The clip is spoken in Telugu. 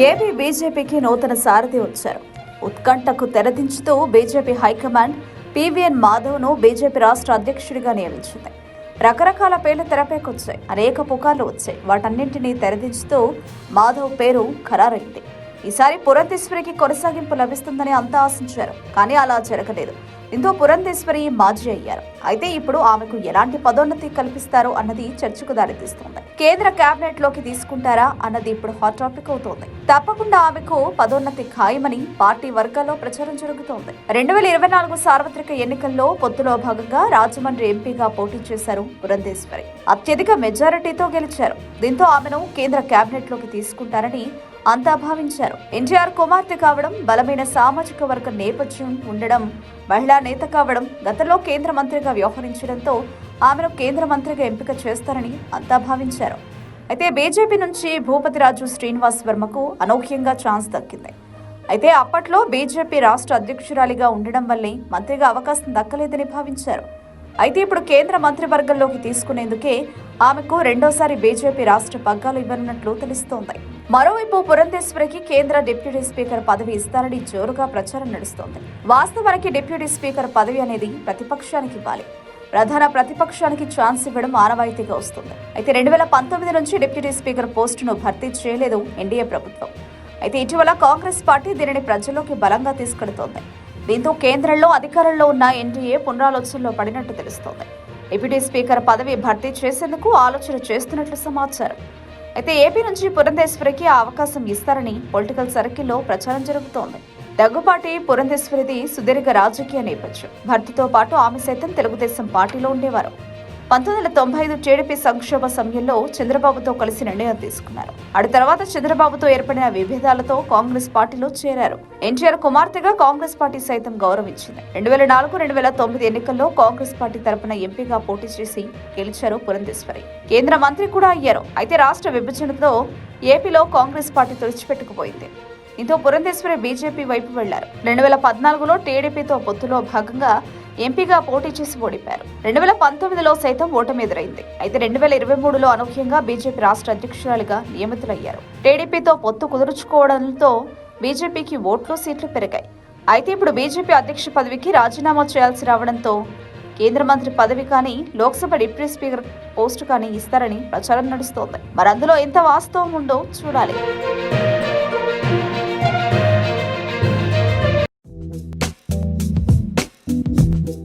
ఏపీ బీజేపీకి నూతన సారథి వచ్చారు. ఉత్కంఠకు తెరదించుతూ బీజేపీ హైకమాండ్ పీవీఎన్ మాధవ్ను బీజేపీ రాష్ట్ర అధ్యక్షుడిగా నియమించింది. రకరకాల పేర్లు తెరపైకొచ్చాయి, అనేక పుకార్లు వచ్చాయి. వాటన్నింటినీ తెరదించుతూ మాధవ్ పేరు ఖరారైంది. ఈసారి పురంధేశ్వరికి కొనసాగింపు లభిస్తుందని అంతా ఆశించారు, కానీ అలా జరగలేదు. దీంతో పురంధేశ్వరి మాజీ అయ్యారు. అయితే ఇప్పుడు ఆమెకు ఎలాంటి పదోన్నతి కల్పిస్తారో అన్నది చర్చకు దారితీస్తోంది. కేంద్ర కేబినెట్ లోకి తీసుకుంటారా అన్నది ఇప్పుడు హాట్ టాపిక్ అవుతోంది. తప్పకుండా ఆమెకు పదోన్నతి ఖాయమని పార్టీ వర్గాల్లో ప్రచారం జరుగుతోంది. 2024 సార్వత్రిక ఎన్నికల్లో పొత్తులో భాగంగా రాజమండ్రి ఎంపీగా పోటీ చేశారు పురంధేశ్వరి. అత్యధిక మెజారిటీతో గెలిచారు. దీంతో ఆమెను కేంద్ర కేబినెట్ లోకి తీసుకుంటారని అంతా భావించారు. ఎన్టీఆర్ కుమార్తె కావడం, బలమైన సామాజిక వర్గ నేపథ్యం ఉండడం, మహిళా నేత కావడం, గతంలో కేంద్ర మంత్రిగా వ్యవహరించడంతో ఆమెను కేంద్ర మంత్రిగా ఎంపిక చేస్తారని అంతా భావించారు. అయితే బీజేపీ నుంచి భూపతిరాజు శ్రీనివాస్ వర్మకు అనూహ్యంగా ఛాన్స్ దక్కింది. అయితే అప్పట్లో బీజేపీ రాష్ట్ర అధ్యక్షురాలిగా ఉండడం వల్లే మంత్రిగా అవకాశం దక్కలేదని భావించారు. అయితే ఇప్పుడు కేంద్ర మంత్రివర్గంలోకి తీసుకునేందుకే ఆమెకు రెండోసారి బీజేపీ రాష్ట్ర పగ్గాలు ఇవ్వనున్నట్లు తెలుస్తోంది. మరోవైపు పురంధేశ్వరికి కేంద్ర డిప్యూటీ స్పీకర్ పదవి ఇస్తారని జోరుగా ప్రచారం నడుస్తోంది. వాస్తవానికి డిప్యూటీ స్పీకర్ పదవి అనేది ప్రతిపక్షానికి ఇవ్వాలి. ప్రధాన ప్రతిపక్షానికి ఛాన్స్ ఇవ్వడం ఆనవాయితీగా వస్తుంది. అయితే 2019 నుంచి డిప్యూటీ స్పీకర్ పోస్టును భర్తీ చేయలేదు ఎన్డీఏ ప్రభుత్వం. అయితే ఇటీవల కాంగ్రెస్ పార్టీ దీనిని ప్రజల్లోకి బలంగా తీసుకెడుతోంది. దీంతో కేంద్రంలో అధికారంలో ఉన్న ఎన్డీఏ పునరాలోచనలో పడినట్టు తెలుస్తోంది. డిప్యూటీ స్పీకర్ పదవి భర్తీ చేసేందుకు ఆలోచన చేస్తున్నట్లు సమాచారం. అయితే ఏపీ నుంచి పురంధేశ్వరికి ఆ అవకాశం ఇస్తారని పొలిటికల్ సర్కిల్లో ప్రచారం జరుగుతోంది. దగ్గుపాటి పురంధేశ్వరిది సుదీర్ఘ రాజకీయ నేపథ్యం. భర్తతో పాటు ఆమె సైతం తెలుగుదేశం పార్టీలో ఉండేవారు. 1995 టీడీపీ సంక్షోభ సమయంలో చంద్రబాబుతో కలిసి నిర్ణయం తీసుకున్నారు. ఆ తర్వాత చంద్రబాబుతో ఏర్పడిన విభేదాలతో కాంగ్రెస్ పార్టీలో చేరారు. ఎన్టీఆర్ కుమార్తెగా కాంగ్రెస్ పార్టీ సైతం గౌరవించింది. 2004-2009 ఎన్నికల్లో కాంగ్రెస్ పార్టీ తరపున ఎంపీగా పోటీ చేసి గెలిచారు పురంధేశ్వరి. కేంద్ర మంత్రి కూడా అయ్యారు. అయితే రాష్ట్ర విభజనతో ఏపీలో కాంగ్రెస్ పార్టీ తుడిచిపెట్టుకుపోయింది. దీంతో పురంధేశ్వరి బీజేపీ వైపు వెళ్లారు. 2014లో టీడీపీతో పొత్తులో భాగంగా ఎంపీగా పోటీ చేసి ఓడిపారు. 2019లో సైతం ఓటమి ఎదురైంది. అయితే 2023లో అనూహ్యంగా బీజేపీ రాష్ట్ర అధ్యక్షురాలిగా నియమితులయ్యారు. టీడీపీతో పొత్తు కుదుర్చుకోవడంతో బీజేపీకి ఓట్లు, సీట్లు పెరిగాయి. అయితే ఇప్పుడు బీజేపీ అధ్యక్ష పదవికి రాజీనామా చేయాల్సి రావడంతో కేంద్ర మంత్రి పదవి కానీ, లోక్సభ డిప్యూటీ స్పీకర్ పోస్టు కానీ ఇస్తారని ప్రచారం నడుస్తోంది. మరి అందులో ఎంత వాస్తవం ఉందో చూడాలి.